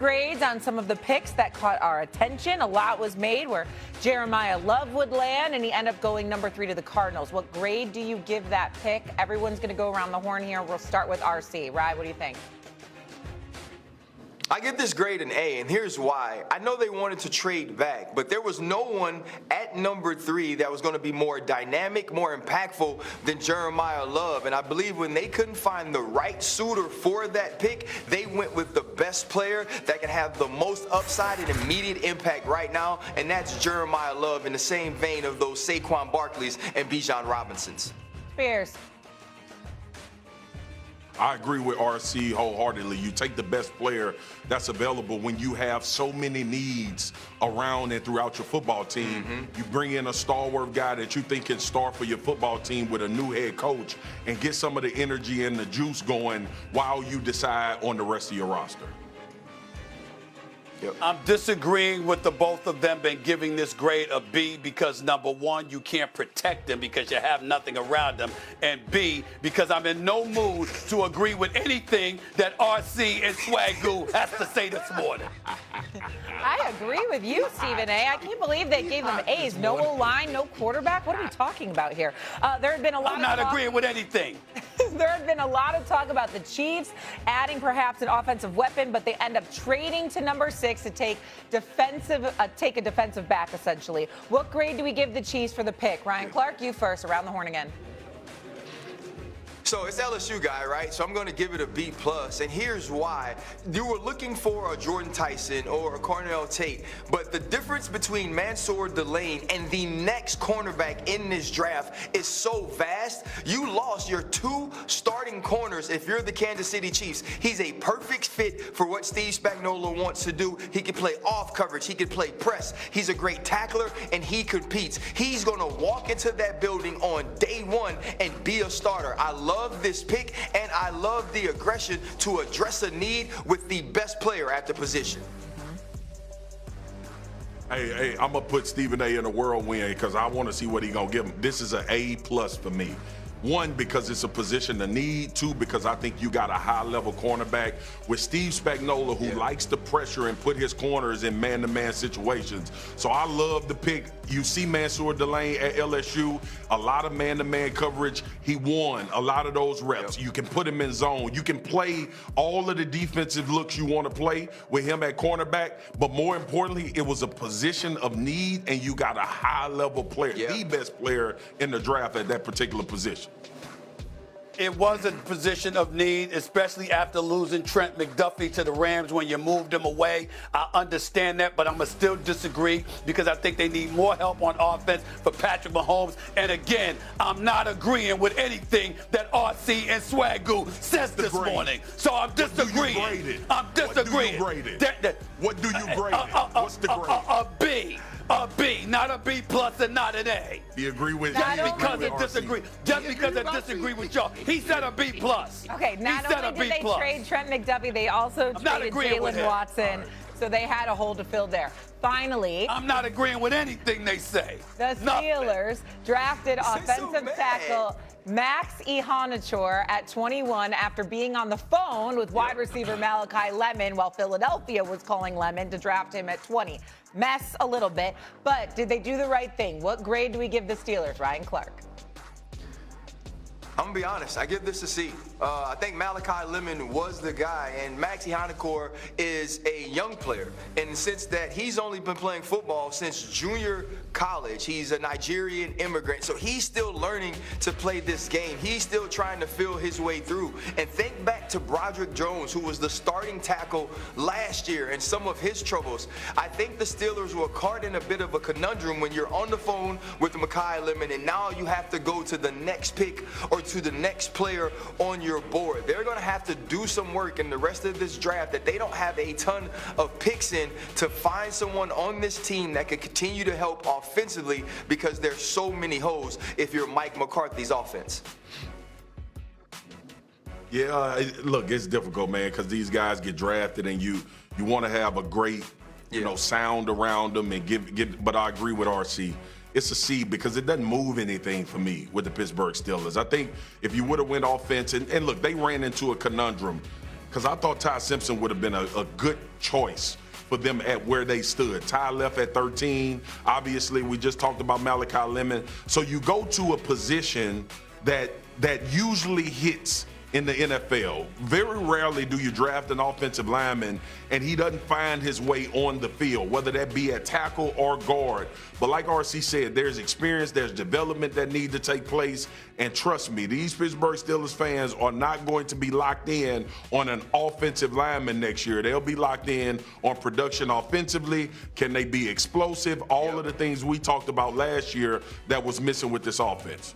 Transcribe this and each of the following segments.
Grades on some of the picks that caught our attention. A lot was made where Jeremiah Love would land, and he ended up going number 3 to the Cardinals. What grade do you give that pick? Everyone's going to go around the horn here. We'll start with RC. Rye, what do you think? I give this grade an A, and here's why. I know they wanted to trade back, but there was no one at number 3 that was going to be more dynamic, more impactful than Jeremiah Love. And I believe when they couldn't find the right suitor for that pick, they went with the best player that can have the most upside and immediate impact right now, and that's Jeremiah Love, in the same vein of those Saquon Barkleys and Bijan Robinsons. Spears. I agree with RC wholeheartedly. You take the best player that's available when you have so many needs around and throughout your football team. You bring in a stalwart guy that you think can start for your football team with a new head coach and get some of the energy and the juice going while you decide on the rest of your roster. Yep. I'm disagreeing with the both of them and giving this grade a B because, number one, you can't protect them because you have nothing around them, and B, because I'm in no mood to agree with anything that RC and Swagoo has to say this morning. I agree with you, Stephen A. I can't believe they gave them A's. No O-line, no quarterback. What are we talking about here? There had been a lot I'm not agreeing with anything. There had been a lot of talk about the Chiefs adding perhaps an offensive weapon, but they end up trading to number 6 to take a defensive back, essentially. What grade do we give the Chiefs for the pick? Ryan Clark, you first, around the horn again. So it's LSU guy, right? So I'm going to give it a B+. And here's why. You were looking for a Jordan Tyson or a Cornell Tate, but the difference between Mansour Delane and the next cornerback in this draft is so vast. You lost your 2 starting corners if you're the Kansas City Chiefs. He's a perfect fit for what Steve Spagnuolo wants to do. He can play off coverage. He can play press. He's a great tackler, and he competes. He's going to walk into that building on day 1 and be a starter. I love this pick, and I love the aggression to address a need with the best player at the position. Hey, I'm going to put Stephen A. in a whirlwind because I want to see what he's going to give him. This is an A+ for me. 1, because it's a position of need. 2, because I think you got a high-level cornerback with Steve Spagnuolo, who likes to pressure and put his corners in man-to-man situations. So I love the pick. You see Mansour Delane at LSU, a lot of man-to-man coverage. He won a lot of those reps. You can put him in zone. You can play all of the defensive looks you want to play with him at cornerback. But more importantly, it was a position of need, and you got a high-level player, the best player in the draft at that particular position. It was a position of need, especially after losing Trent McDuffie to the Rams when you moved him away. I understand that, but I'm going to still disagree because I think they need more help on offense for Patrick Mahomes. And again, I'm not agreeing with anything that RC and Swagoo says this morning. So I'm disagreeing. I'm disagreeing. What do you grade it? What's the grade? A B. A B, not a B+ and not an A. Do you agree with Just because I disagree with y'all. He said a B+. Okay, not only did they trade Trent McDuffie, they also traded Jalen Watson. So they had a hole to fill there. Finally, I'm not agreeing with anything they say. The Steelers drafted offensive tackle Max Iheanachor at 21 after being on the phone with wide receiver Malachi Lemon while Philadelphia was calling Lemon to draft him at 20. Mess a little bit, but did they do the right thing? What grade do we give the Steelers, Ryan Clark? I'm going to be honest. I give this a C. I think Malachi Lemon was the guy, and Max Iheanachor is a young player in the sense that he's only been playing football since junior college. He's a Nigerian immigrant, so he's still learning to play this game. He's still trying to feel his way through. And think back to Broderick Jones, who was the starting tackle last year, and some of his troubles. I think the Steelers were caught in a bit of a conundrum when you're on the phone with Malachi Lemon, and now you have to go to the next pick or to the next player on your board. They're going to have to do some work in the rest of this draft that they don't have a ton of picks in to find someone on this team that could continue to help offensively because there's so many holes if you're Mike McCarthy's offense. Yeah, look, it's difficult, man, because these guys get drafted and you want to have a great, sound around them and give. But I agree with RC. It's a C because it doesn't move anything for me with the Pittsburgh Steelers. I think if you would have went offense, and look, they ran into a conundrum. because I thought Ty Simpson would have been a good choice for them at where they stood. Ty left at 13. Obviously, we just talked about Malachi Lemon. So you go to a position that usually hits in the NFL. Very rarely do you draft an offensive lineman and he doesn't find his way on the field, whether that be at tackle or guard. But like RC said, there's experience, there's development that need to take place. And trust me, these Pittsburgh Steelers fans are not going to be locked in on an offensive lineman next year. They'll be locked in on production offensively. Can they be explosive? All of the things we talked about last year that was missing with this offense.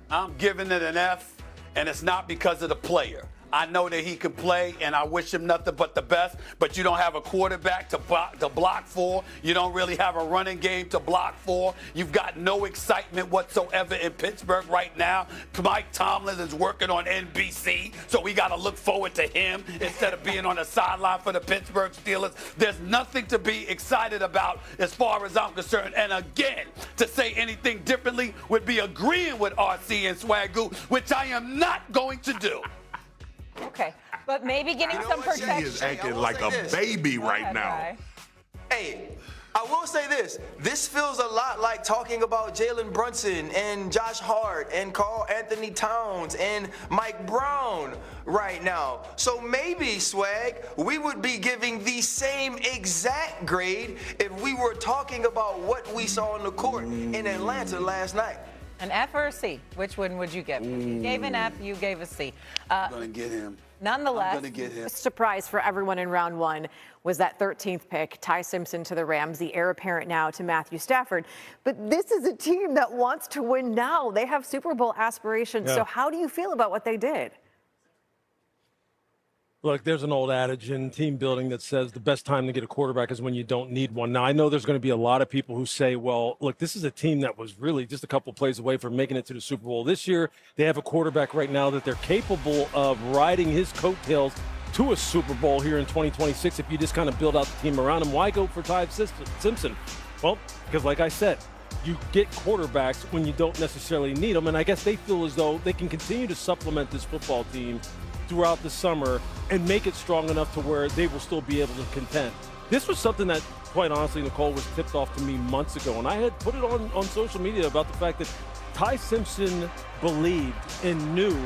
I'm giving it an F. And it's not because of the player. I know that he can play, and I wish him nothing but the best, but you don't have a quarterback to block for. You don't really have a running game to block for. You've got no excitement whatsoever in Pittsburgh right now. Mike Tomlin is working on NBC, so we got to look forward to him instead of being on the sideline for the Pittsburgh Steelers. There's nothing to be excited about as far as I'm concerned. And again, to say anything differently would be agreeing with RC and Swagoo, which I am not going to do. Okay, but maybe getting some protection. He is acting like a baby right now. Hey, I will say this. This feels a lot like talking about Jalen Brunson and Josh Hart and Karl Anthony Towns and Mike Brown right now. So maybe, Swag, we would be giving the same exact grade if we were talking about what we saw on the court in Atlanta last night. An F or a C? Which one would you give? You gave an F, you gave a C. I'm going to get him. Nonetheless, I'm going to get him. Surprise for everyone in round one was that 13th pick, Ty Simpson to the Rams, the heir apparent now to Matthew Stafford. But this is a team that wants to win now. They have Super Bowl aspirations. Yeah. So how do you feel about what they did? Look, there's an old adage in team building that says the best time to get a quarterback is when you don't need one. Now, I know there's going to be a lot of people who say, well, look, this is a team that was really just a couple plays away from making it to the Super Bowl this year. They have a quarterback right now that they're capable of riding his coattails to a Super Bowl here in 2026 if you just kind of build out the team around him. Why go for Ty Simpson? Well, because like I said, you get quarterbacks when you don't necessarily need them, and I guess they feel as though they can continue to supplement this football team throughout the summer and make it strong enough to where they will still be able to contend. This was something that, quite honestly, Nicole, was tipped off to me months ago, and I had put it on social media about the fact that Ty Simpson believed and knew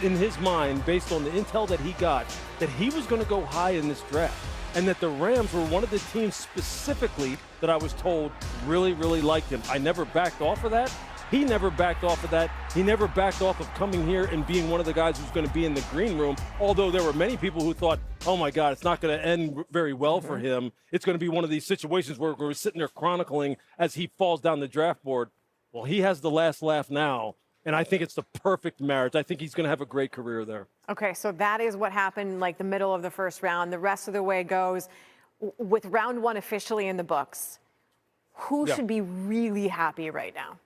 in his mind, based on the intel that he got, that he was going to go high in this draft, and that the Rams were one of the teams specifically that I was told really, really liked him. I never backed off of that. He never backed off of that. He never backed off of coming here and being one of the guys who's going to be in the green room, although there were many people who thought, oh, my God, it's not going to end very well for him. It's going to be one of these situations where we're sitting there chronicling as he falls down the draft board. Well, he has the last laugh now, and I think it's the perfect marriage. I think he's going to have a great career there. Okay, so that is what happened, like the middle of the first round. The rest of the way goes with round one officially in the books. Who should be really happy right now?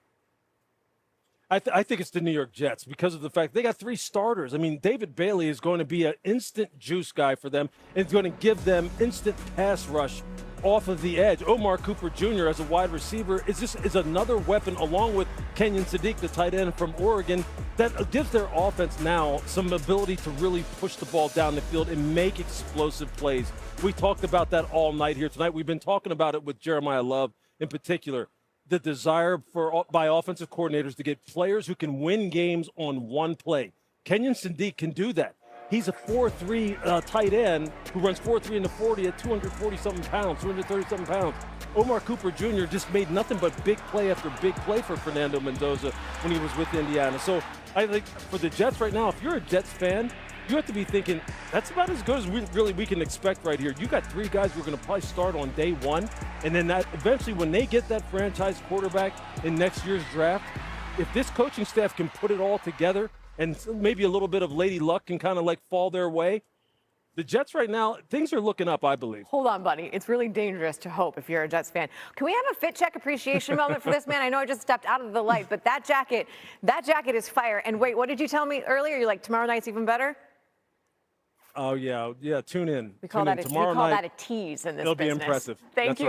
I think it's the New York Jets because of the fact they got three starters. I mean, David Bailey is going to be an instant juice guy for them, and it's going to give them instant pass rush off of the edge. Omar Cooper Jr. as a wide receiver is another weapon, along with Kenyon Sadiq, the tight end from Oregon, that gives their offense now some ability to really push the ball down the field and make explosive plays. We talked about that all night here tonight. We've been talking about it with Jeremiah Love in particular. The desire by offensive coordinators to get players who can win games on one play. Kenyon Sadiq can do that. He's a 4.3 tight end who runs 4.3 in the 40 at 240-something pounds, 230-something pounds. Omar Cooper Jr. just made nothing but big play after big play for Fernando Mendoza when he was with Indiana. So I think for the Jets right now, if you're a Jets fan, you have to be thinking, that's about as good as we can expect right here. You got three guys who are going to probably start on day one, and then that eventually when they get that franchise quarterback in next year's draft, if this coaching staff can put it all together and maybe a little bit of lady luck can kind of like fall their way, the Jets right now, things are looking up, I believe. Hold on, buddy. It's really dangerous to hope if you're a Jets fan. Can we have a fit check appreciation moment for this man? I know I just stepped out of the light, but that jacket is fire. And wait, what did you tell me earlier? You're like, tomorrow night's even better? Oh, yeah. Tune in. We call that a tease in this business. It'll be impressive. Thank you.